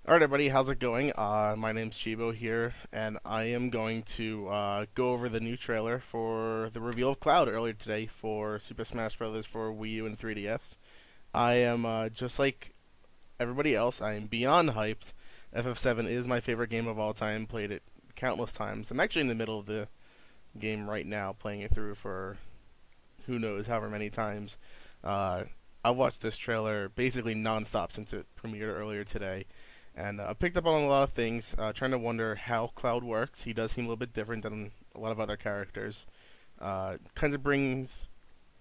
Alright everybody, how's it going? My name's Chibo here, and I am going to go over the new trailer for the reveal of Cloud earlier today for Super Smash Bros. For Wii U and 3DS. I am, just like everybody else, I am beyond hyped. FF7 is my favorite game of all time, played it countless times. I'm actually in the middle of the game right now, playing it through for who knows however many times. I've watched this trailer basically non-stop since it premiered earlier today. And I picked up on a lot of things, trying to wonder how Cloud works. He does seem a little bit different than a lot of other characters. Kind of brings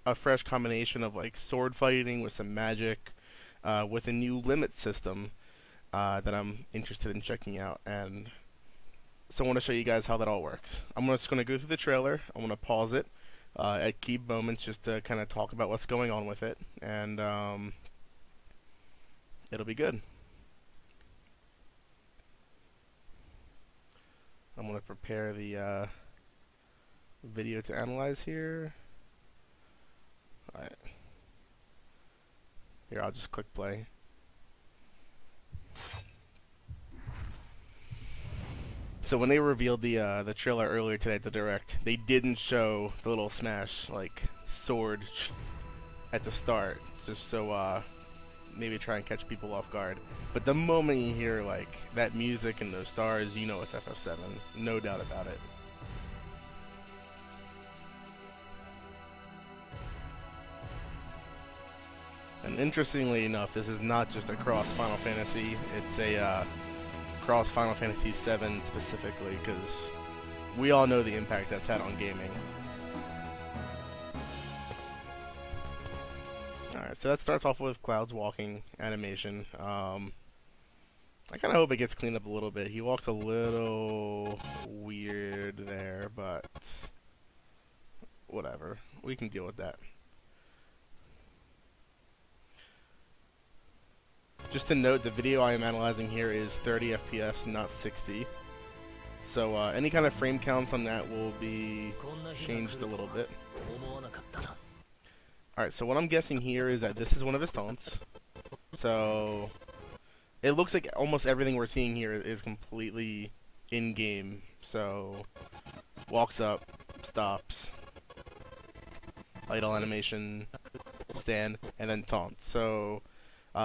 a fresh combination of like sword fighting with some magic, with a new limit system that I'm interested in checking out. And so I want to show you guys how that all works. I'm just going to go through the trailer. I'm going to pause it at key moments just to kind of talk about what's going on with it, and it'll be good. I'm going to prepare the video to analyze here. Alright. Here, I'll just click play. So when they revealed the trailer earlier today at the Direct, they didn't show the little Smash, like, sword at the start, just so, maybe try and catch people off guard. But the moment you hear like that music and those stars, you know it's FF7, no doubt about it. And interestingly enough, this is not just a cross Final Fantasy; it's a cross Final Fantasy VII specifically, because we all know the impact that's had on gaming. Alright, so that starts off with Cloud's walking animation. I kind of hope it gets cleaned up a little bit. He walks a little weird there, but whatever. We can deal with that. Just to note, the video I am analyzing here is 30 FPS, not 60. So any kind of frame counts on that will be changed a little bit. Alright, so what I'm guessing here is that this is one of his taunts. So it looks like almost everything we're seeing here is completely in-game. So walks up, stops, idle animation, stand, and then taunts. So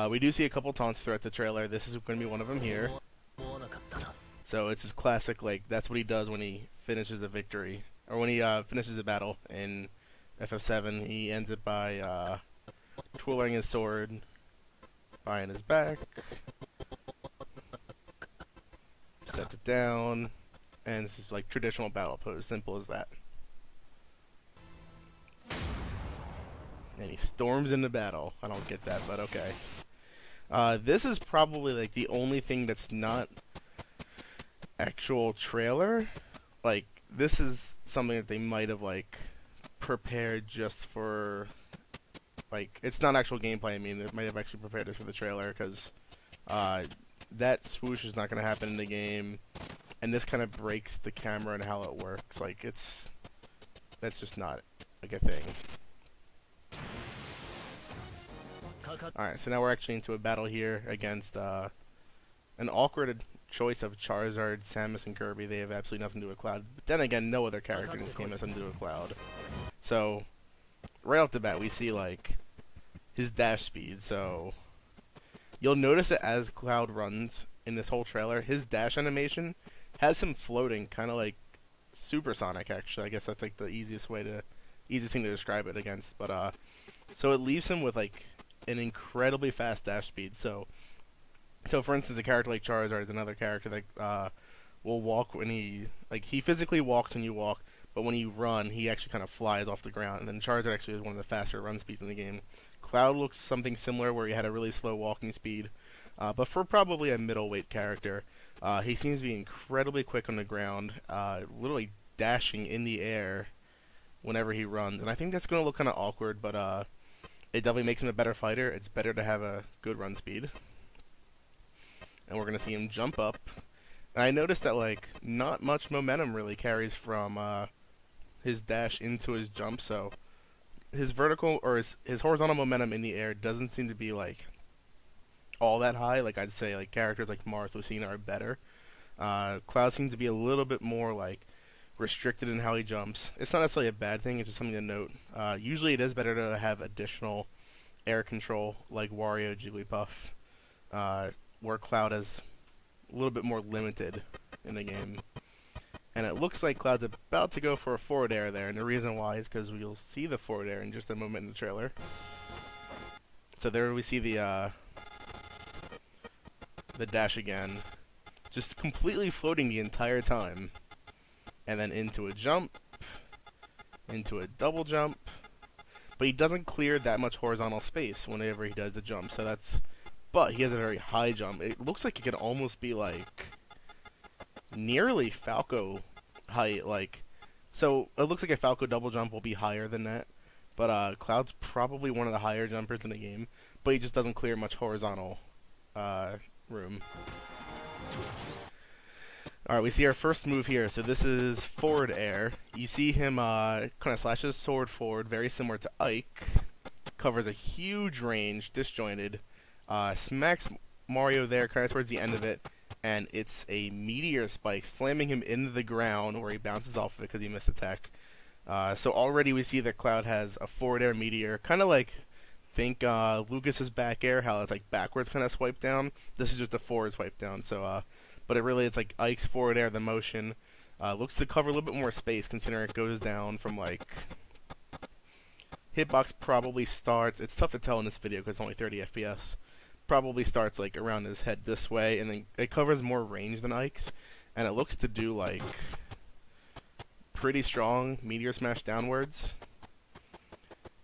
we do see a couple taunts throughout the trailer. This is going to be one of them here. So it's his classic, like, that's what he does when he finishes a victory, or when he finishes a battle in FF7. He ends it by twirling his sword behind his back, sets it down, and this is like traditional battle pose, simple as that. And he storms into battle. I don't get that, but okay. This is probably like the only thing that's not actual trailer. Like, this is something that they might have like prepared just for, like, it's not actual gameplay. I mean, they might have actually prepared this for the trailer, because that swoosh is not going to happen in the game, and this kind of breaks the camera and how it works. Like, that's just not like a thing. Alright, so now we're actually into a battle here against an awkward choice of Charizard, Samus, and Kirby. They have absolutely nothing to do with Cloud. But then again, no other character in this game has something to do with Cloud. So, right off the bat, we see, like, his dash speed. So, you'll notice that as Cloud runs in this whole trailer, his dash animation has him floating, kind of like supersonic, actually. I guess that's, like, the easiest thing to describe it against. But, so it leaves him with, like, an incredibly fast dash speed. So for instance, a character like Charizard is another character that will walk when he physically walks when you walk, but when you run, he actually kind of flies off the ground. And then Charizard actually is one of the faster run speeds in the game. Cloud looks something similar, where he had a really slow walking speed, but for probably a middleweight character, he seems to be incredibly quick on the ground, literally dashing in the air whenever he runs. And I think that's going to look kind of awkward, but it definitely makes him a better fighter. It's better to have a good run speed. And we're going to see him jump up. And I noticed that, like, not much momentum really carries from his dash into his jump. So his vertical, or his horizontal momentum in the air doesn't seem to be, like, all that high. Like I'd say like characters like Marth, Lucina are better. Cloud seems to be a little bit more like restricted in how he jumps. It's not necessarily a bad thing, it's just something to note. Usually it is better to have additional air control like Wario, Jigglypuff, where Cloud is a little bit more limited in the game. And it looks like Cloud's about to go for a forward air there, and the reason why is because we'll see the forward air in just a moment in the trailer. So there we see the dash again, just completely floating the entire time. And then into a jump, into a double jump, but he doesn't clear that much horizontal space whenever he does the jump, so that's, but he has a very high jump. It looks like it could almost be like nearly Falco height, like, so it looks like a Falco double jump will be higher than that, but Cloud's probably one of the higher jumpers in the game, but he just doesn't clear much horizontal room. Alright, we see our first move here. So this is forward air. You see him kind of slash his sword forward, very similar to Ike. Covers a huge range, disjointed. Smacks Mario there kind of towards the end of it. And it's a meteor spike, slamming him into the ground where he bounces off of it because he missed attack. So already we see that Cloud has a forward air meteor. Kind of like, think Lucas's back air, how it's like backwards kind of swipe down. This is just a forward swipe down. So, but it's like Ike's forward air, the motion. Looks to cover a little bit more space considering it goes down from like... Hitbox probably starts... It's tough to tell in this video because it's only 30 FPS. Probably starts like around his head this way, and then it covers more range than Ike's. And it looks to do like... pretty strong meteor smash downwards.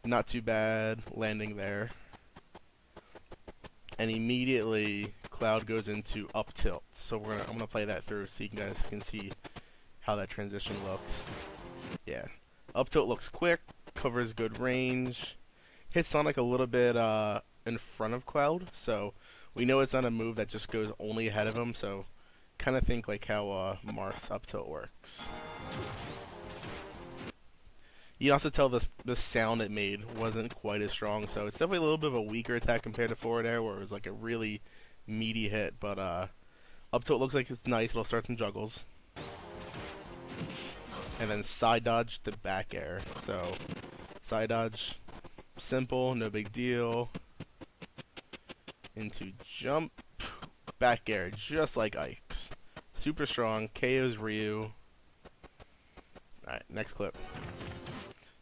Not too bad landing there. And immediately Cloud goes into up tilt. So I'm gonna play that through so you guys can see how that transition looks. Yeah. Up tilt looks quick, covers good range, hits Sonic a little bit in front of Cloud, so we know it's not a move that just goes only ahead of him, so kinda think like how Marth's up tilt works. You can also tell the sound it made wasn't quite as strong, so it's definitely a little bit of a weaker attack compared to forward air, where it was like a really meaty hit, but up tilt looks like it's nice. It'll start some juggles. And then side dodge the back air. So side dodge, simple, no big deal. Into jump, back air, just like Ike's. Super strong, KO's Ryu. Alright, next clip.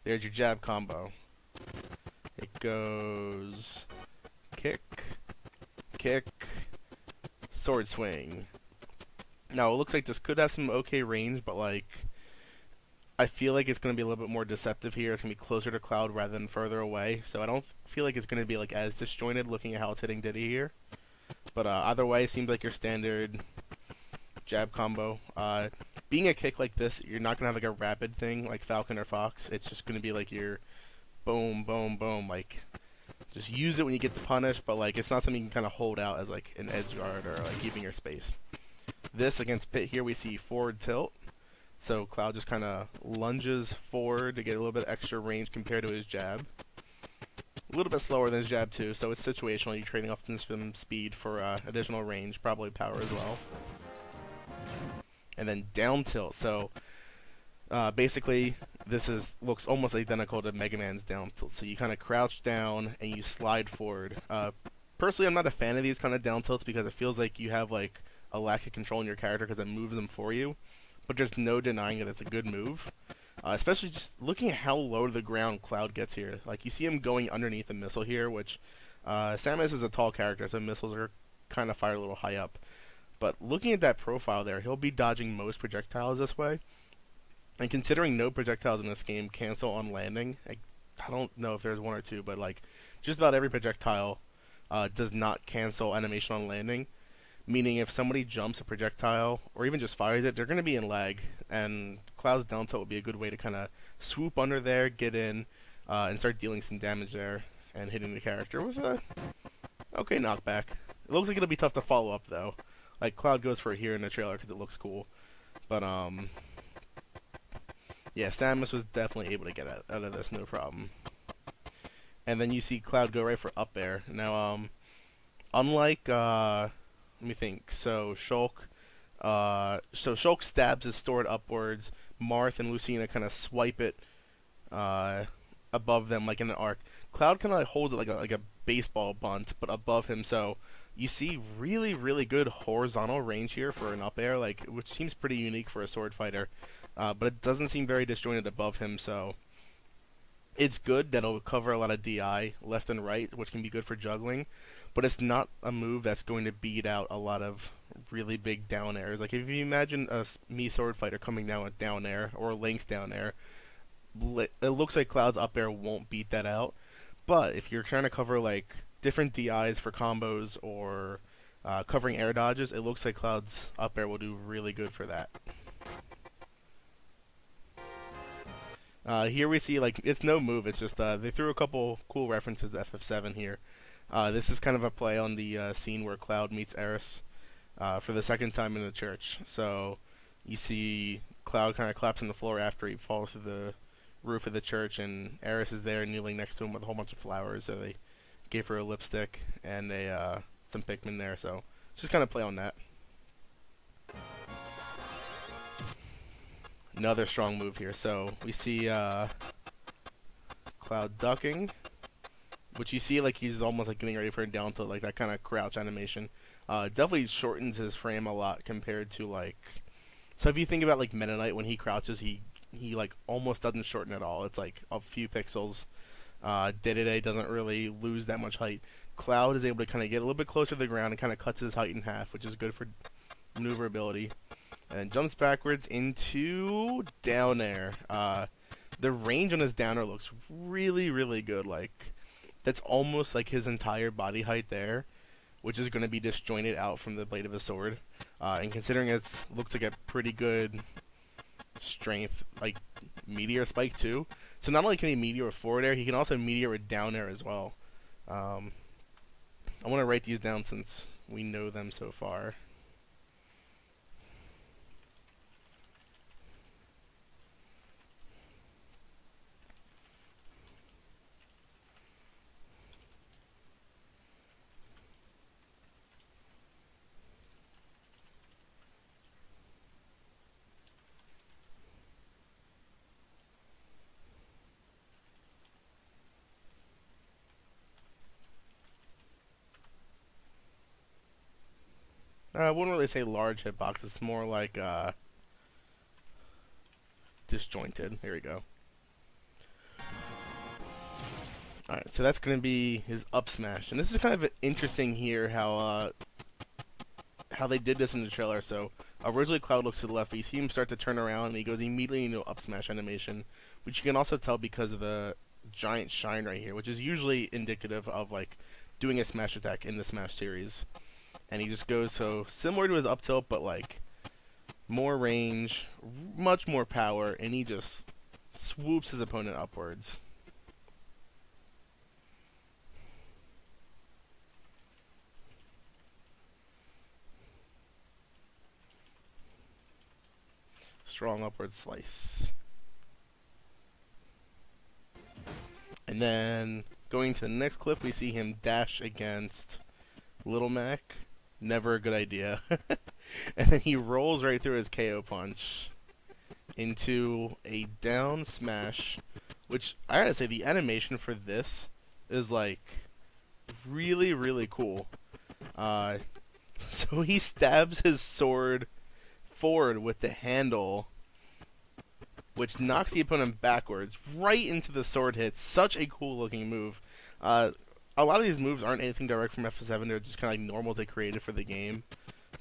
There's your jab combo. It goes kick, kick, sword swing. Now, it looks like this could have some okay range, but like, I feel like it's going to be a little bit more deceptive here. It's going to be closer to Cloud rather than further away, so I don't feel like it's going to be like as disjointed looking at how it's hitting Diddy here. But either way, it seems like your standard jab combo. Being a kick like this, you're not going to have like a rapid thing like Falcon or Fox. It's just going to be like your boom, boom, boom. Like, just use it when you get the punish, but like it's not something you can kind of hold out as like an edge guard or like keeping your space. This against Pit here, we see forward tilt. So Cloud just kind of lunges forward to get a little bit extra range compared to his jab. A little bit slower than his jab too, so it's situational. You're trading off some speed for additional range, probably power as well. And then down tilt. So basically, this looks almost identical to Mega Man's down tilt. So you kind of crouch down and you slide forward. Personally, I'm not a fan of these kind of down tilts because it feels like you have like a lack of control in your character because it moves them for you. But there's no denying that it's a good move. Especially just looking at how low to the ground Cloud gets here. Like, you see him going underneath a missile here, which Samus is a tall character, so missiles are kind of fired a little high up. But looking at that profile there, he'll be dodging most projectiles this way. And considering no projectiles in this game cancel on landing, I don't know if there's one or two, but like just about every projectile does not cancel animation on landing. Meaning if somebody jumps a projectile, or even just fires it, they're going to be in lag. And Cloud's down tilt would be a good way to kind of swoop under there, get in, and start dealing some damage there, and hitting the character with a okay knockback. It looks like it'll be tough to follow up, though. Like, Cloud goes for it here in the trailer because it looks cool. But, yeah, Samus was definitely able to get out of this, no problem. And then you see Cloud go right for up air. Now, unlike let me think. So Shulk stabs his sword upwards. Marth and Lucina kind of swipe it uh, above them like in an arc. Cloud kind of like holds it like a baseball bunt, but above him. So you see really good horizontal range here for an up air, like which seems pretty unique for a sword fighter. But it doesn't seem very disjointed above him. So it's good that it'll cover a lot of DI left and right, which can be good for juggling. But it's not a move that's going to beat out a lot of really big down airs. Like if you imagine a me sword fighter coming down with down air or Link's down air, it looks like Cloud's up air won't beat that out. But if you're trying to cover like different DIs for combos or covering air dodges, it looks like Cloud's up air will do really good for that. Here we see like it's no move. It's just they threw a couple cool references to FF7 here. This is kind of a play on the scene where Cloud meets Eris for the second time in the church. So you see Cloud kind of collapse on the floor after he falls through the roof of the church, and Eris is there kneeling next to him with a whole bunch of flowers. So they gave her a lipstick and some Pikmin there. So just kind of play on that. Another strong move here. So we see Cloud ducking, which you see like he's almost like getting ready for a down tilt, like that kind of crouch animation. Definitely shortens his frame a lot compared to like. So if you think about like Meta Knight, when he crouches, he like almost doesn't shorten at all. It's like a few pixels. Dedede doesn't really lose that much height. Cloud is able to kind of get a little bit closer to the ground and kind of cuts his height in half, which is good for maneuverability. And then jumps backwards into down air. The range on his down air looks really good. Like that's almost like his entire body height there, which is going to be disjointed out from the blade of his sword. And considering it looks like a pretty good strength, like meteor spike too. So not only can he meteor with forward air, he can also meteor with down air as well. I want to write these down since we know them so far. I wouldn't really say large hitbox. It's more like disjointed. Here we go. Alright, so that's going to be his up smash. And this is kind of interesting here how they did this in the trailer. So originally Cloud looks to the left, but you see him start to turn around, and he goes immediately into up smash animation, which you can also tell because of the giant shine right here, which is usually indicative of like doing a smash attack in the Smash series. And he just goes so similar to his up tilt, but like more range, much more power, and he just swoops his opponent upwards. Strong upward slice. And then going to the next clip, we see him dash against Little Mac. Never a good idea. And then he rolls right through his KO punch into a down smash, which I gotta say the animation for this is like really cool. So he stabs his sword forward with the handle, which knocks the opponent backwards right into the sword hit. Such a cool looking move. A lot of these moves aren't anything direct from FF7. They're just kind of like normals they created for the game.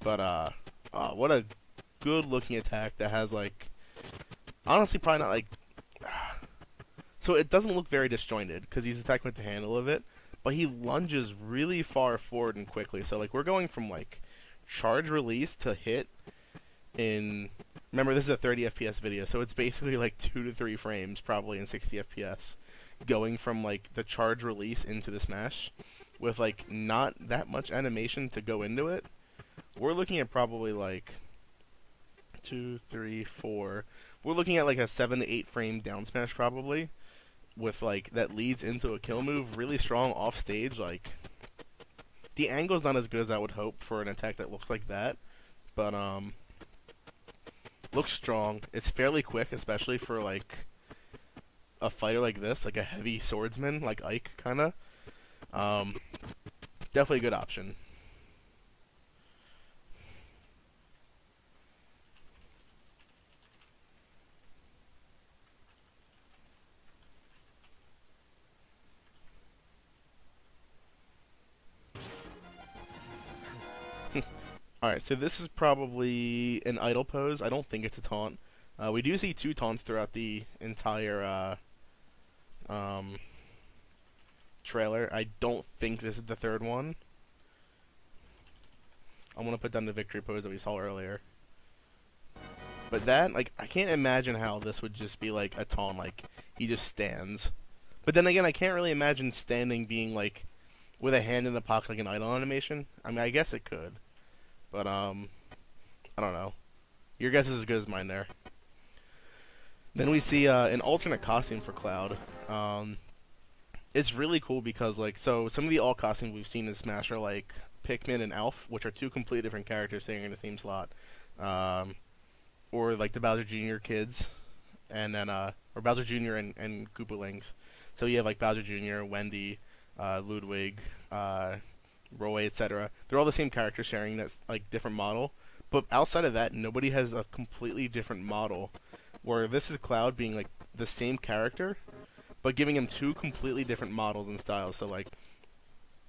But what a good looking attack that has like, honestly probably not like, so it doesn't look very disjointed because he's attacking with the handle of it, but he lunges really far forward and quickly. So like we're going from like charge release to hit in, remember this is a 30 FPS video, so it's basically like 2 to 3 frames probably in 60 FPS. Going from like the charge release into the smash with like not that much animation to go into it. We're looking at probably like 2, 3, 4. We're looking at like a 7 to 8 frame down smash probably, with like that leads into a kill move really strong off stage. Like The angle's not as good as I would hope for an attack that looks like that, but looks strong. It's fairly quick, especially for like a fighter like this, like a heavy swordsman, like Ike, kinda. Definitely a good option. Alright, so this is probably an idle pose. I don't think it's a taunt. We do see 2 taunts throughout the entire trailer. I don't think this is the 3rd one. I'm gonna put down the victory pose that we saw earlier. But that, like, I can't imagine how this would just be like a taunt, like, he just stands. But then again, I can't really imagine standing being like with a hand in the pocket like an idle animation. I mean, I guess it could. But, I don't know. Your guess is as good as mine there. Then we see an alternate costume for Cloud. It's really cool because, like, so some of the alt costumes we've seen in Smash are, like, Pikmin and Alf, which are 2 completely different characters sitting in the same slot. Or, like, the Bowser Jr. kids, and then, or Bowser Jr. and Koopalings. So you have, like, Bowser Jr., Wendy, Ludwig, Roy, etc. They're all the same character sharing that like different model, but outside of that, nobody has a completely different model. Where this is Cloud being like the same character, but giving him 2 completely different models and styles. So like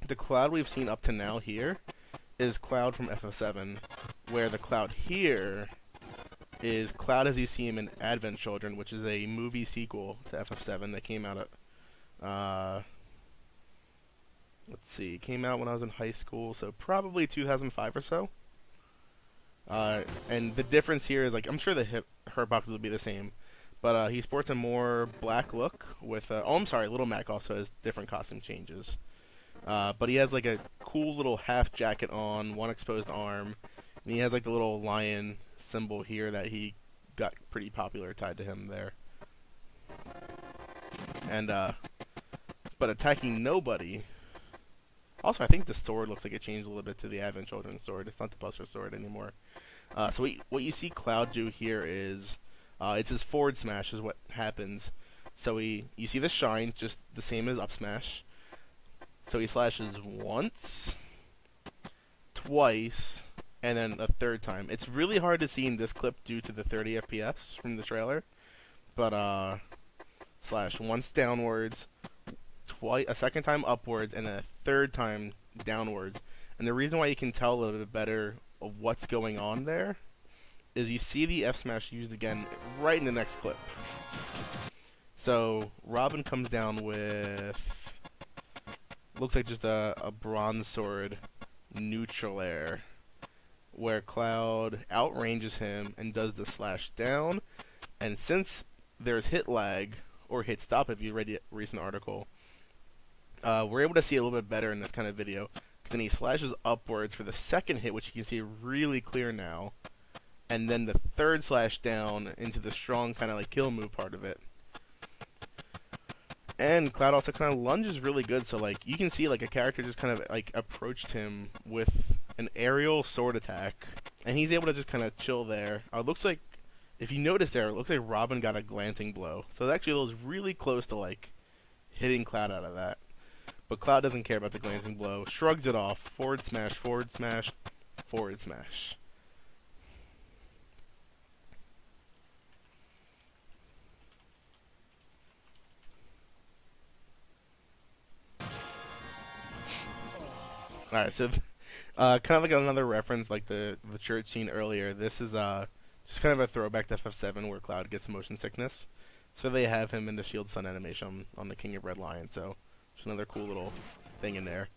the Cloud we've seen up to now here is Cloud from FF7, where the Cloud here is Cloud as you see him in Advent Children, which is a movie sequel to FF7 that came out at let's see, it came out when I was in high school, so probably 2005 or so. And the difference here is, like, I'm sure the hurt boxes will be the same, but he sports a more black look with, oh, I'm sorry, Little Mac also has different costume changes. But he has, like, a cool little half jacket on, 1 exposed arm, and he has, like, the little lion symbol here that he got pretty popular tied to him there. And, but attacking nobody. Also, I think the sword looks like it changed a little bit to the Advent Children's sword. It's not the Buster sword anymore. So what you see Cloud do here is, it's his forward smash is what happens. So you see the shine, just the same as up smash. So he slashes once, twice, and then a 3rd time. It's really hard to see in this clip due to the 30 FPS from the trailer. But, slash once downwards, twice, a 2nd time upwards, and a 3rd time downwards. And the reason why you can tell a little bit better of what's going on there is you see the F smash used again right in the next clip. So Robin comes down with, looks like just a bronze sword neutral air, where Cloud outranges him and does the slash down. And since there's hit lag or hit stop, if you read the recent article, we're able to see a little bit better in this kind of video. Then he slashes upwards for the 2nd hit, which you can see really clear now. And then the 3rd slash down into the strong kind of like kill move part of it. And Cloud also kind of lunges really good, so like you can see like a character just kind of like approached him with an aerial sword attack. And he's able to just kind of chill there. It looks like, if you notice there, it looks like Robin got a glancing blow. So it actually was really close to like hitting Cloud out of that. But Cloud doesn't care about the glancing blow. Shrugs it off. Forward smash, forward smash, forward smash. Alright, so kind of like another reference like the church scene earlier. This is just kind of a throwback to FF7 where Cloud gets motion sickness. So they have him in the Shield Sun animation on the King of Red Lion. So just another cool little thing in there.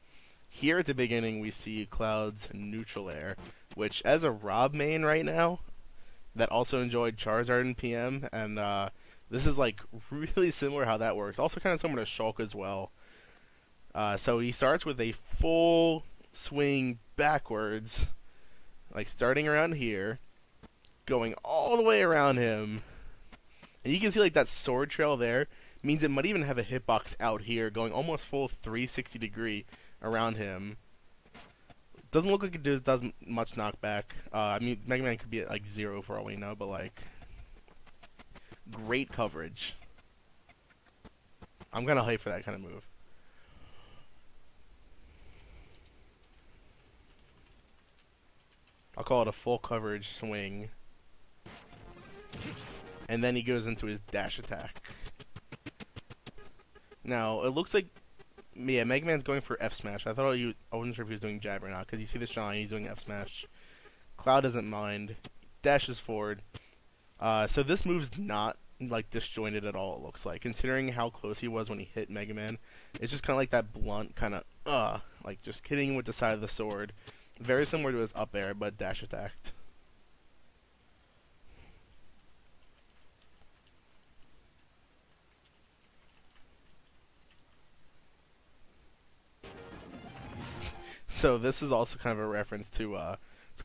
Here at the beginning we see Cloud's neutral air, which as a Rob main right now that also enjoyed Charizard and PM, and this is like really similar how that works. Also kind of similar to Shulk as well. So he starts with a full swing backwards, like starting around here, going all the way around him. And you can see like that sword trail there means it might even have a hitbox out here going almost full 360 degree around him. Doesn't look like it does much knockback. I mean, Mega Man could be at like 0 for all we know, but like, great coverage. I'm gonna hype for that kind of move. I'll call it a full coverage swing. And then he goes into his dash attack. Now, it looks like, yeah, Mega Man's going for F smash. I wasn't sure if he was doing jab or not, because you see the shine, he's doing F smash. Cloud doesn't mind. Dashes forward. So this move's not like disjointed at all, it looks like, considering how close he was when he hit Mega Man. It's just kind of like that blunt kind of like just hitting him with the side of the sword. Very similar to his up air, but dash attacked. So this is also kind of a reference to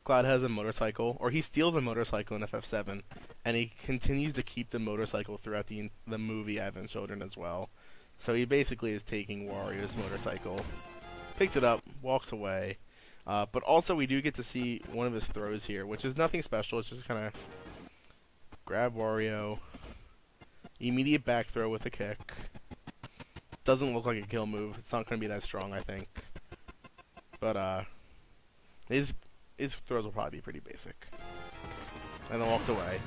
Cloud has a motorcycle, or he steals a motorcycle in FF7, and he continues to keep the motorcycle throughout the movie Advent Children as well. So he basically is taking Wario's motorcycle, picks it up, walks away. But also we do get to see one of his throws here, which is nothing special. It's just kind of grab Wario, immediate back throw with a kick. Doesn't look like a kill move. It's not going to be that strong, I think. But his throws will probably be pretty basic. And then walks away.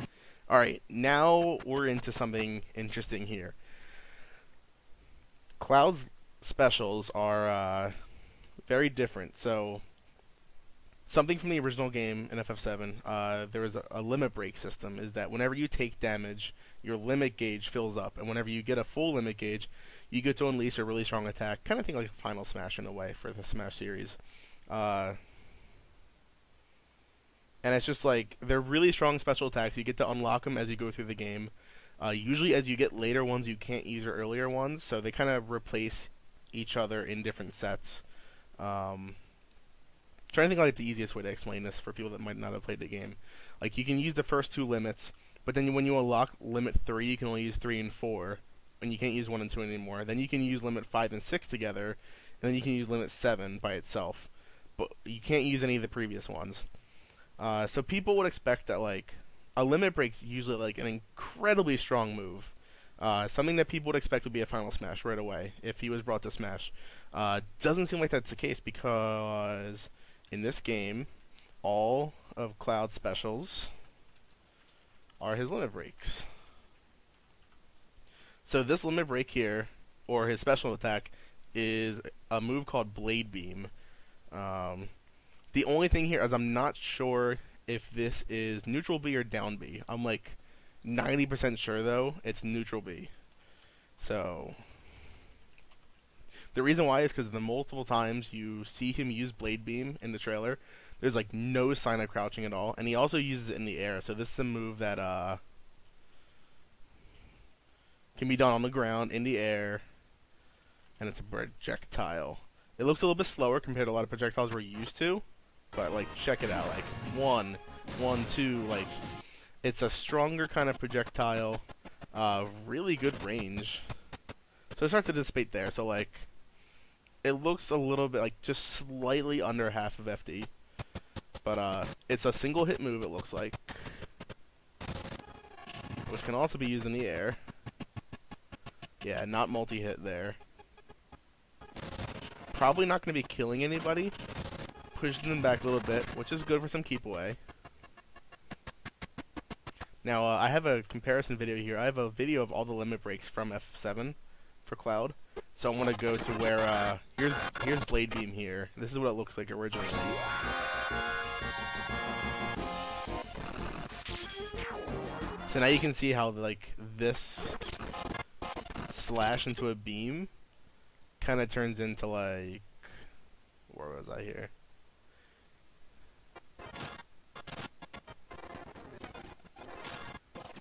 Alright, now we're into something interesting here. Cloud's specials are very different. So, something from the original game in FF7, there was a limit break system, is that whenever you take damage, your limit gauge fills up. And whenever you get a full limit gauge, you get to unleash a really strong attack. Kind of think like a Final Smash in a way for the Smash series. And it's just like, they're really strong special attacks. You get to unlock them as you go through the game. Usually as you get later ones, you can't use your earlier ones. So they kind of replace each other in different sets. Trying to think like the easiest way to explain this for people that might not have played the game. Like, you can use the first two limits, but then when you unlock limit 3, you can only use 3 and 4. And you can't use 1 and 2 anymore. Then you can use limit 5 and 6 together, and then you can use limit 7 by itself. But you can't use any of the previous ones. So people would expect that, like, a limit break's usually like an incredibly strong move. Something that people would expect would be a Final Smash right away if he was brought to Smash. Doesn't seem like that's the case, because in this game, all of Cloud's specials are his limit breaks. So this limit break here, or his special attack, is a move called Blade Beam. The only thing here is I'm not sure if this is neutral B or down B. I'm like 90% sure though it's neutral B. So the reason why is because the multiple times you see him use Blade Beam in the trailer, there's like no sign of crouching at all, and he also uses it in the air. So this is a move that can be done on the ground, in the air, and it's a projectile. It looks a little bit slower compared to a lot of projectiles we're used to, but like, check it out, like 1, 1, 2, like, it's a stronger kind of projectile, really good range. So it starts to dissipate there, so like, it looks a little bit like just slightly under half of FD, but it's a single hit move, it looks like, which can also be used in the air. Yeah, not multi-hit there. Probably not going to be killing anybody. Pushing them back a little bit, which is good for some keep away. Now, I have a comparison video here. I have a video of all the limit breaks from F7 for Cloud. So I'm going to go to where, here's Blade Beam here. This is what it looks like originally. So now you can see how, like, this slash into a beam kind of turns into, like, where was I here?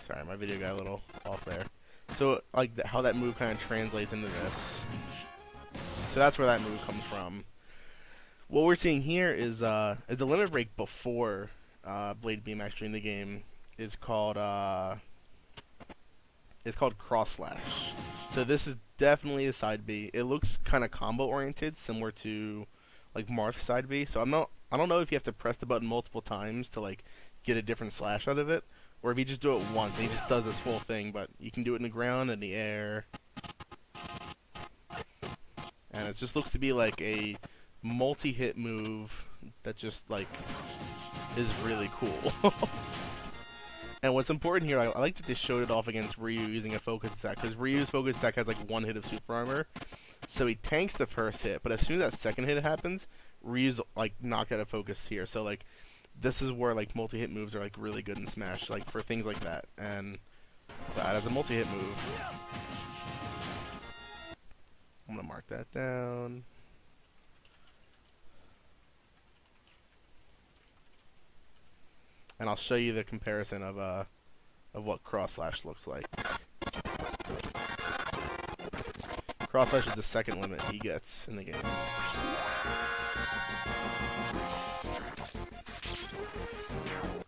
Sorry, my video got a little off there. So, like, how that move kind of translates into this. So that's where that move comes from. What we're seeing here is the limit break before Blade Beam actually in the game is called Cross Slash. So this is definitely a side B. It looks kind of combo oriented, similar to like Marth's side B. So I don't know if you have to press the button multiple times to like get a different slash out of it, or if you just do it once and he just does this full thing. But you can do it in the ground, in the air, and it just looks to be like a multi-hit move that just like is really cool. And what's important here, I like that they showed it off against Ryu using a focus attack, because Ryu's focus attack has like one hit of super armor, so he tanks the first hit, but as soon as that second hit happens, Ryu's like knocked out of focus here. So like this is where like multi-hit moves are like really good in Smash, like for things like that, and that as a multi-hit move. I'm gonna mark that down. And I'll show you the comparison of what cross slash looks like. Cross slash is the second limit he gets in the game.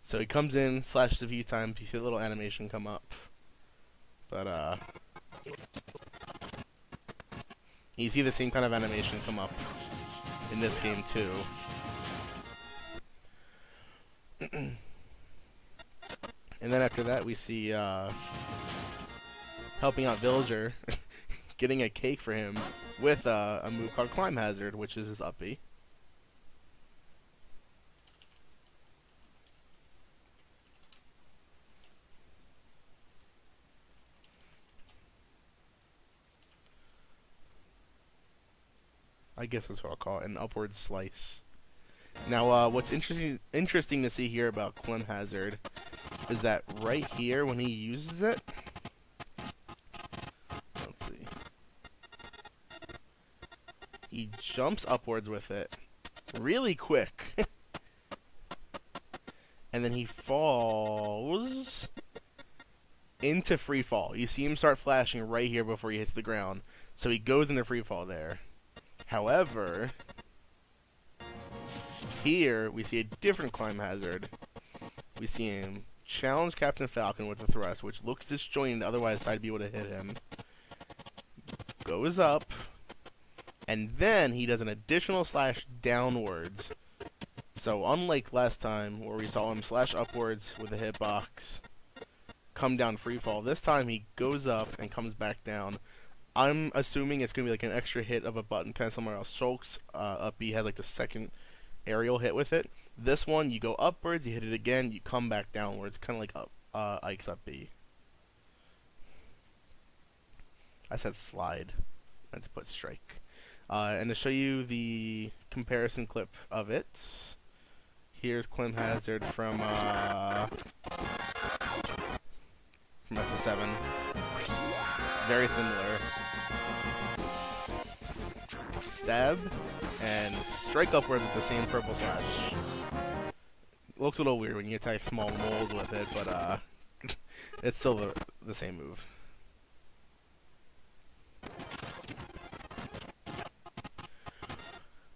So he comes in, slashes a few times, you see a little animation come up. But you see the same kind of animation come up in this game too. And then after that we see helping out Villager getting a cake for him with a move called Climb Hazard, which is his up B. I guess that's what I'll call it, an upward slice. Now, what's interesting to see here about Climb Hazard is that right here, when he uses it, let's see, he jumps upwards with it really quick, and then he falls into free fall. You see him start flashing right here before he hits the ground, so he goes into free fall there. However, here we see a different Climb Hazard. We see him challenge Captain Falcon with a thrust, which looks disjointed, otherwise side B would have hit him. Goes up, and then he does an additional slash downwards. So unlike last time, where we saw him slash upwards with a hitbox, come down free fall, this time he goes up and comes back down. I'm assuming it's going to be like an extra hit of a button, kind of somewhere else. Shulk's up B has like the second aerial hit with it. This one, you go upwards, you hit it again, you come back downwards, kind of like Ike's up B. I said slide. I meant to put strike. And to show you the comparison clip of it, here's Climb Hazard from FF7. Very similar. Stab and strike upward with the same purple slash. Looks a little weird when you attack small moles with it, but it's still the same move.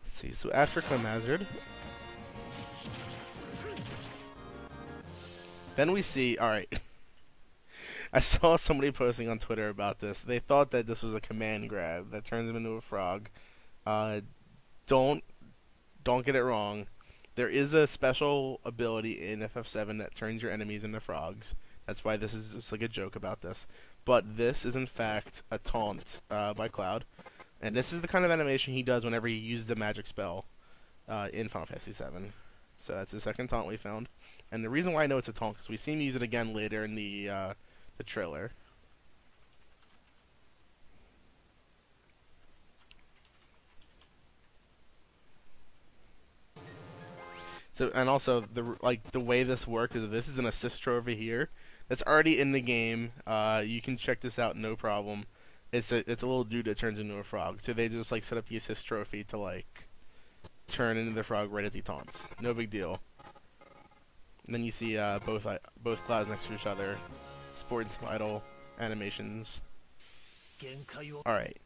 Let's see, so after Climb Hazard, then we see, alright, I saw somebody posting on Twitter about this. They thought that this was a command grab that turns him into a frog. Don't get it wrong. There is a special ability in FF7 that turns your enemies into frogs. That's why this is just like a joke about this. But this is in fact a taunt by Cloud. And this is the kind of animation he does whenever he uses a magic spell in Final Fantasy VII. So that's the second taunt we found. And the reason why I know it's a taunt is we see him use it again later in the trailer. So, and also the way this worked is this is an assist trophy here that's already in the game. You can check this out, no problem. It's a little dude that turns into a frog. So they just like set up the assist trophy to like turn into the frog right as he taunts. No big deal. And then you see both clouds next to each other. Sports idol animations. All right.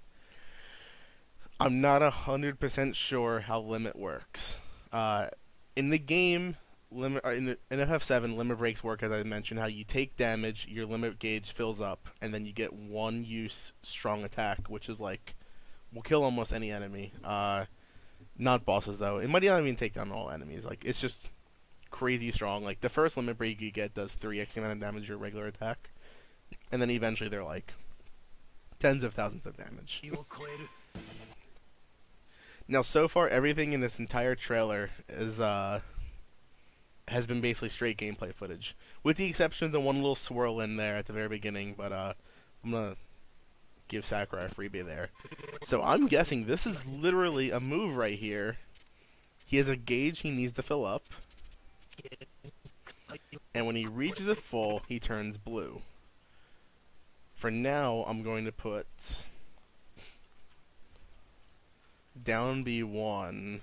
I'm not 100% sure how limit works. In the game, in FF7, limit breaks work as I mentioned. How you take damage, your limit gauge fills up, and then you get one use strong attack, which is like will kill almost any enemy. Not bosses though. It might not even take down all enemies. Like it's just crazy strong. Like the first limit break you get does 3x amount of damage to your regular attack, and then eventually they're like tens of thousands of damage. Now so far everything in this entire trailer is has been basically straight gameplay footage, with the exception of the one little swirl in there at the very beginning. But I'm gonna give Sakurai a freebie there. So I'm guessing this is literally a move right here. He has a gauge he needs to fill up, and when he reaches it full, he turns blue. For now, I'm going to put down B1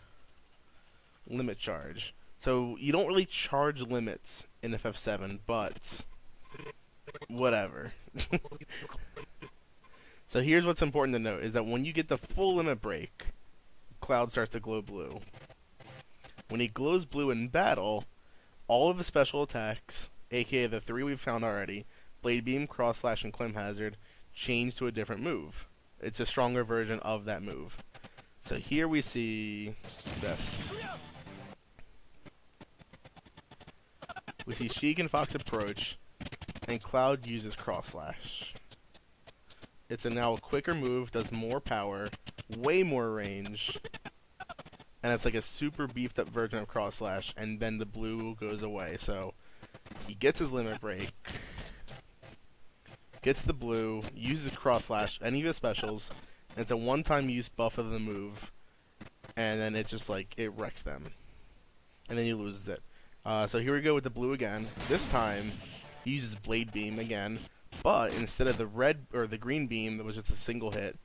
limit charge. So you don't really charge limits in FF7, but whatever. So here's what's important to note, is that when you get the full limit break, Cloud starts to glow blue. When he glows blue in battle, all of the special attacks, aka the 3 we've found already, Blade Beam, Cross Slash, and Clim Hazard, change to a different move. It's a stronger version of that move. So here we see this. We see Sheik and Fox approach, and Cloud uses Cross Slash. It's now a quicker move, does more power, way more range, and it's like a super beefed up version of Cross Slash, and then the blue goes away. So he gets his limit break, gets the blue, uses Cross Slash, any of his specials, and it's a one-time use buff of the move, and then it just like, it wrecks them. And then he loses it. So here we go with the blue again. This time, he uses Blade Beam again, but instead of the red or the green beam that was just a single hit,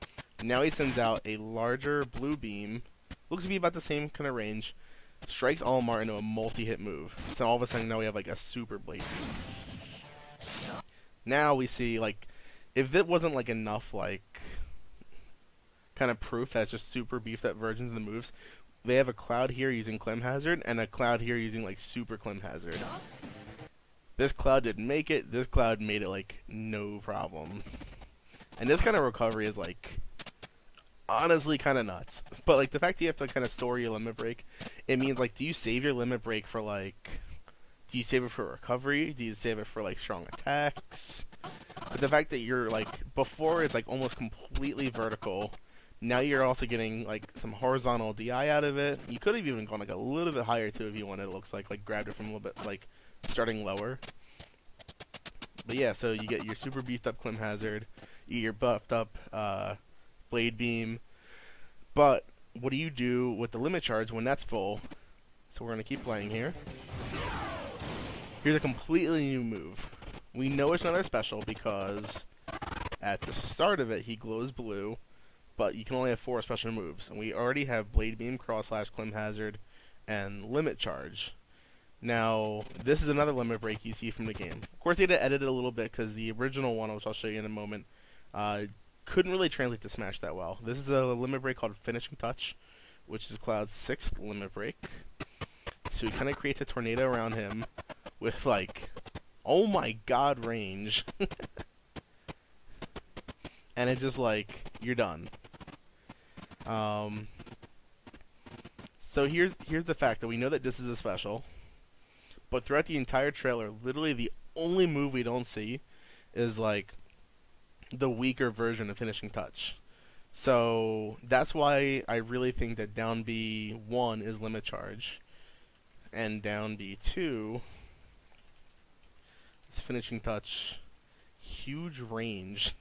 now he sends out a larger blue beam. Looks to be about the same kind of range. Strikes Olimar into a multi-hit move. So all of a sudden now we have like a super Blade Beam. Now we see, like, if it wasn't like enough like kind of proof that's just super beefed up versions of the moves, they have a Cloud here using Clim Hazard and a Cloud here using like super Clim Hazard. This Cloud didn't make it. This Cloud made it like no problem. And this kind of recovery is like honestly kind of nuts. But like the fact that you have to kind of store your limit break, it means like, do you save your limit break for like, do you save it for recovery? Do you save it for like strong attacks? But the fact that you're like, before it's like almost completely vertical, now you're also getting like some horizontal DI out of it. You could have even gone like a little bit higher too if you wanted. It looks like grabbed it from a little bit like starting lower. But yeah, so you get your super beefed up Clim Hazard, you get your buffed up Blade Beam. But what do you do with the limit charge when that's full? So we're gonna keep playing here. Here's a completely new move. We know it's another special because at the start of it he glows blue, but you can only have 4 special moves, and we already have Blade Beam, Cross Slash, Clim Hazard, and Limit Charge. Now, this is another limit break you see from the game. Of course, they had to edit it a little bit because the original one, which I'll show you in a moment, couldn't really translate to Smash that well. This is a limit break called Finishing Touch, which is Cloud's 6th limit break. So he kind of creates a tornado around him with, like, oh my god range. And it's just like, you're done. So here's the fact that we know that this is a special, but throughout the entire trailer, literally the only move we don't see is like the weaker version of Finishing Touch. So that's why I really think that down B1 is Limit Charge, and down B2 is Finishing Touch. Huge range.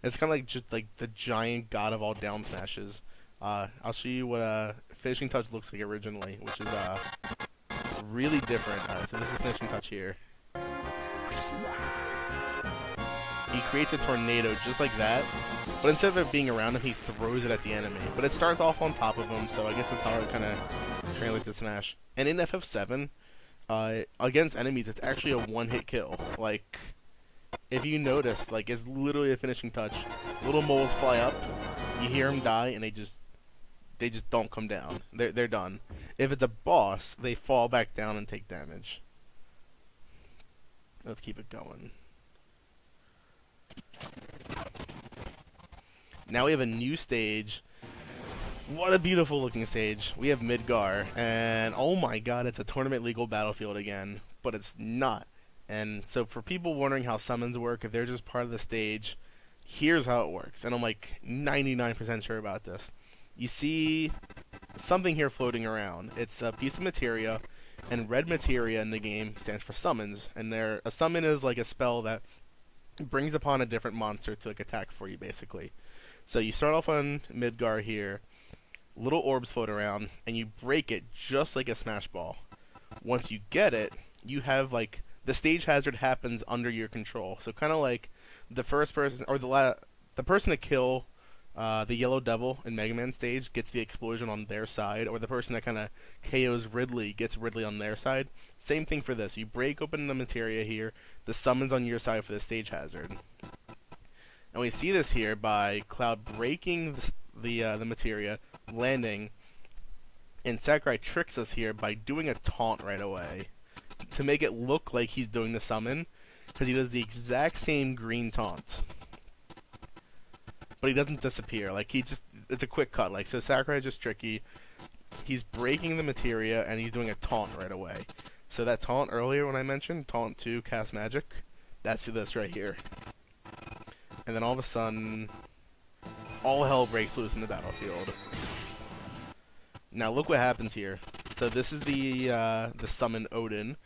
It's kind of like just like the giant god of all down smashes. I'll show you what Finishing Touch looks like originally, which is really different. So this is Finishing Touch here. He creates a tornado just like that, but instead of it being around him, he throws it at the enemy. But it starts off on top of him, so I guess that's how it kind of translates to Smash. And in FF7, against enemies, it's actually a one-hit kill. Like, if you notice, like, it's literally a Finishing Touch. Little moles fly up, you hear them die, and they just don't come down. They're done. If it's a boss, they fall back down and take damage. Let's keep it going. Now we have a new stage What a beautiful looking stage. We have Midgar, and oh my god, it's a tournament legal battlefield again, but it's not. And so for people wondering how summons work, if they're just part of the stage, here's how it works. And I'm like 99% sure about this. You see something here floating around. It's a piece of materia, and red materia in the game stands for summons. And a summon is like a spell that brings upon a different monster to like attack for you, basically. So you start off on Midgar here. Little orbs float around, and you break it just like a smash ball. Once you get it, you have like the stage hazard happens under your control. So kind of like the first person or the person to kill the Yellow Devil in Mega Man stage gets the explosion on their side, or the person that kind of KOs Ridley gets Ridley on their side. Same thing for this. You break open the materia here, the summons on your side for the stage hazard. And we see this here by Cloud breaking the materia, landing, and Sakurai tricks us here by doing a taunt right away to make it look like he's doing the summon, because he does the exact same green taunt, but he doesn't disappear. Like it's a quick cut. Like, so Sakurai is just tricky. He's breaking the materia and he's doing a taunt right away. So that taunt earlier when I mentioned taunt 2 cast magic, that's this right here. And then all of a sudden, all hell breaks loose in the battlefield. Now look what happens here. So this is the summon Odin,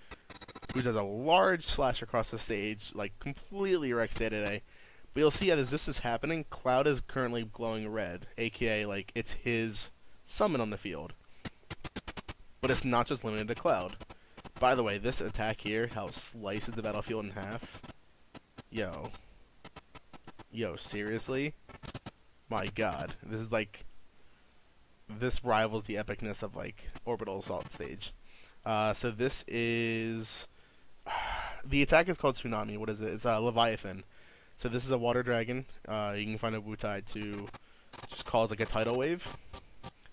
who does a large slash across the stage, like completely wrecks Day-to-Day. But you'll see as this is happening, Cloud is currently glowing red, aka like it's his summon on the field. But it's not just limited to Cloud. By the way, this attack here, how it slices the battlefield in half. Yo, seriously? My god, this is like, this rivals the epicness of like Orbital Assault stage. So this is, the attack is called Tsunami. What is it? It's Leviathan. So this is a water dragon. You can find a Wutai to just cause like a tidal wave.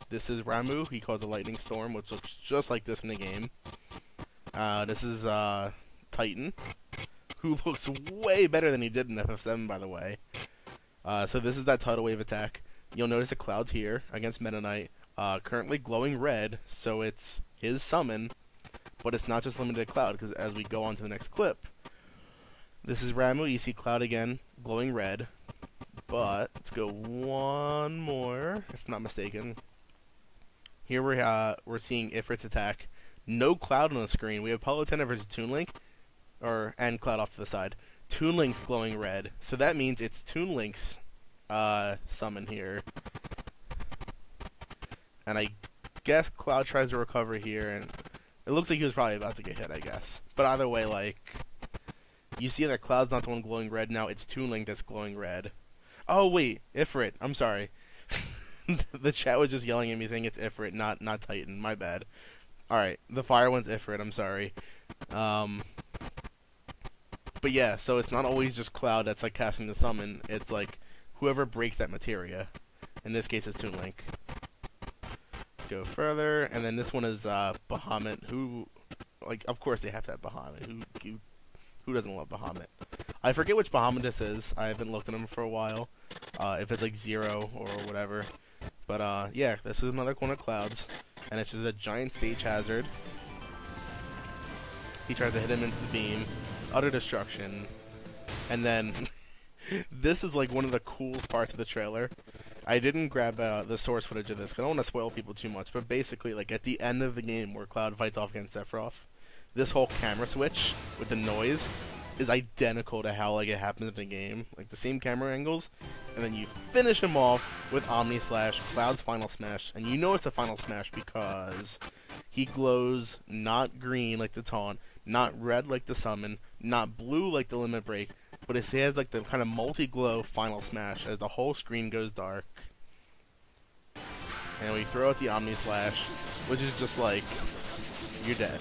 This is Ramu. He calls a lightning storm, which looks just like this in the game. This is Titan, who looks way better than he did in FF7, by the way. So this is that tidal wave attack. You'll notice the Clouds here against Meta Knight, currently glowing red, so it's his summon, but it's not just limited to Cloud, because as we go on to the next clip, this is Ramu. You see Cloud again, glowing red, but let's go one more, if I'm not mistaken. Here we're seeing Ifrit's attack. No Cloud on the screen. We have Palutena versus Toon Link, and Cloud off to the side. Toon Link's glowing red, so that means it's Toon Link's summon here. And I guess Cloud tries to recover here, and it looks like he was probably about to get hit, I guess. But either way, like, you see that Cloud's not the one glowing red now, it's Toon Link that's glowing red. Oh wait, Ifrit, I'm sorry. The chat was just yelling at me saying it's Ifrit, not Titan, my bad. Alright, the fire one's Ifrit, I'm sorry. But yeah, so it's not always just Cloud that's like casting the summon, it's like whoever breaks that materia. In this case it's Toon Link. Go further, and then this one is Bahamut, who, like, of course they have to have Bahamut. Who doesn't love Bahamut? I forget which Bahamut this is. I haven't looked at him for a while. If it's like Zero or whatever. But yeah, this is another one of Cloud's, and it's just a giant stage hazard. He tries to hit him into the beam, utter destruction, and then this is like one of the coolest parts of the trailer. I didn't grab the source footage of this because I don't want to spoil people too much, but basically, like, at the end of the game where Cloud fights off against Sephiroth, this whole camera switch with the noise is identical to how, like, it happens in the game. Like, the same camera angles, and then you finish him off with Omni Slash, Cloud's Final Smash, and you know it's a Final Smash because he glows not green like the taunt, not red like the summon, not blue like the limit break, but it has like the kind of multi-glow Final Smash as the whole screen goes dark. And we throw out the Omni Slash, which is just like, you're dead.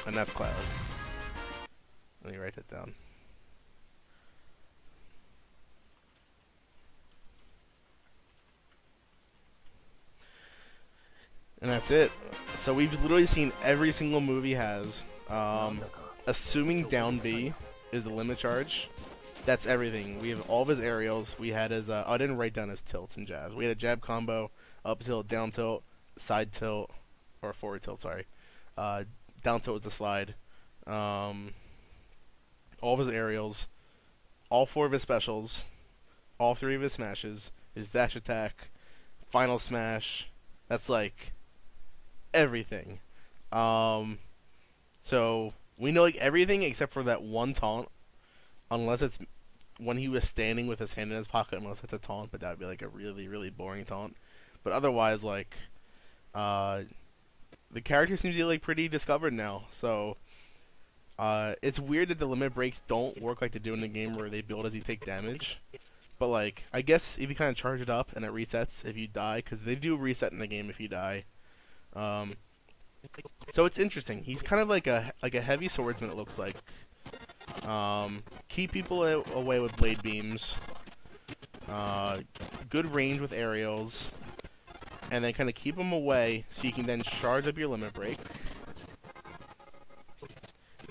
And that's Cloud. Let me write that down. And that's it. So we've literally seen every single move he has. Assuming down B is the limit charge, That's everything. We have all of his aerials. We had his, I didn't write down his tilts and jabs. We had a jab combo, up tilt, down tilt, side tilt, or forward tilt, sorry. Down tilt with the slide. All of his aerials, all 4 of his specials, all 3 of his smashes, his dash attack, final smash. That's like everything. So we know like everything except for that one taunt, unless it's when he was standing with his hand in his pocket, unless it's a taunt, but that would be like a really, really boring taunt. But otherwise, like, the character seems to be like pretty discovered now. So it's weird that the limit breaks don't work like they do in the game where they build as you take damage. But like, I guess if you kind of charge it up and it resets if you die, because they do reset in the game if you die. So it's interesting. He's kind of like a heavy swordsman. It looks like. Keep people away with blade beams. Good range with aerials, and then kind of keep them away so you can then charge up your limit break.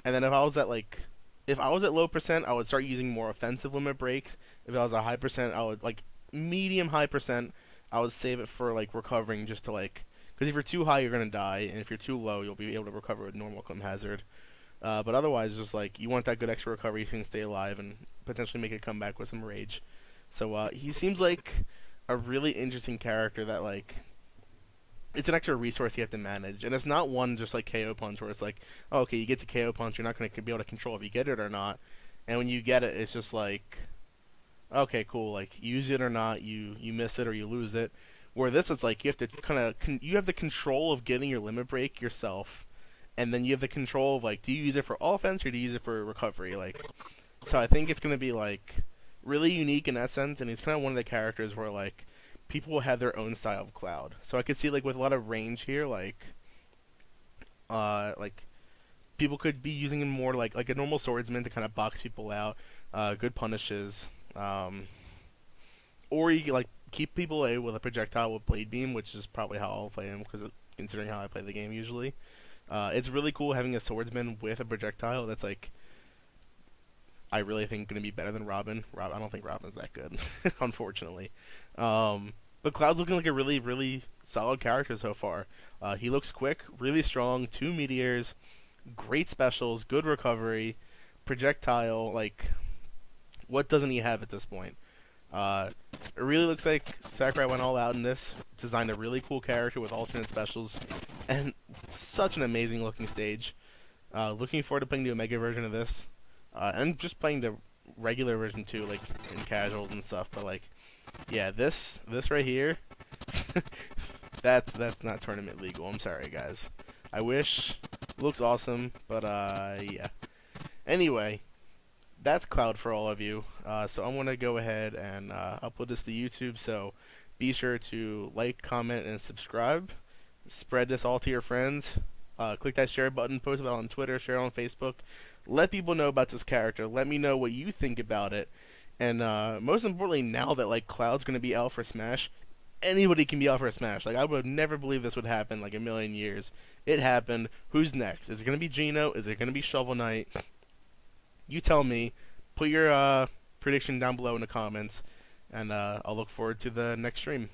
And then if I was at low percent, I would start using more offensive limit breaks. If I was a high percent, I would like medium high percent. I would save it for like recovering, just to like, because if you're too high, you're gonna die, and if you're too low, you'll be able to recover with normal clim hazard. But otherwise, just like you want that good extra recovery, so you can stay alive and potentially make a comeback with some rage. So he seems like a really interesting character that like, it's an extra resource you have to manage, and it's not one just like KO punch where it's like, oh, okay, you get to KO punch, you're not going to be able to control if you get it or not, and when you get it, it's just like, okay, cool, like use it or not, you miss it or you lose it. Where this is like you have to kind of you have the control of getting your limit break yourself, and then you have the control of like, do you use it for offense or do you use it for recovery? Like, so I think it's going to be like really unique in that sense, and he's kind of one of the characters where like people will have their own style of Cloud. So I could see like with a lot of range here, like people could be using him more like a normal swordsman to kind of box people out, good punishes, or you like keep people away with a projectile with blade beam, which is probably how I'll play him, because considering how I play the game usually. It's really cool having a swordsman with a projectile that's like, I really think going to be better than Robin. I don't think Robin's that good, unfortunately. But Cloud's looking like a really, really solid character so far. He looks quick, really strong, 2 meteors, great specials, good recovery, projectile. Like, what doesn't he have at this point? It really looks like Sakurai went all out in this, designed a really cool character with alternate specials, and such an amazing looking stage. Looking forward to playing the Omega version of this, and just playing the regular version too, like in casuals and stuff. But like, yeah, this right here, that's not tournament legal. I'm sorry, guys. I wish. It looks awesome, but yeah. Anyway, that's Cloud for all of you. So I'm gonna go ahead and upload this to YouTube. So be sure to like, comment, and subscribe. Spread this all to your friends. Click that share button. Post about it on Twitter. Share it on Facebook. Let people know about this character. Let me know what you think about it. And most importantly, now that like Cloud's gonna be out for Smash, anybody can be out for a Smash. Like, I would never believe this would happen like a million years. It happened. Who's next? Is it gonna be Geno? Is it gonna be Shovel Knight? You tell me. Put your prediction down below in the comments, and I'll look forward to the next stream.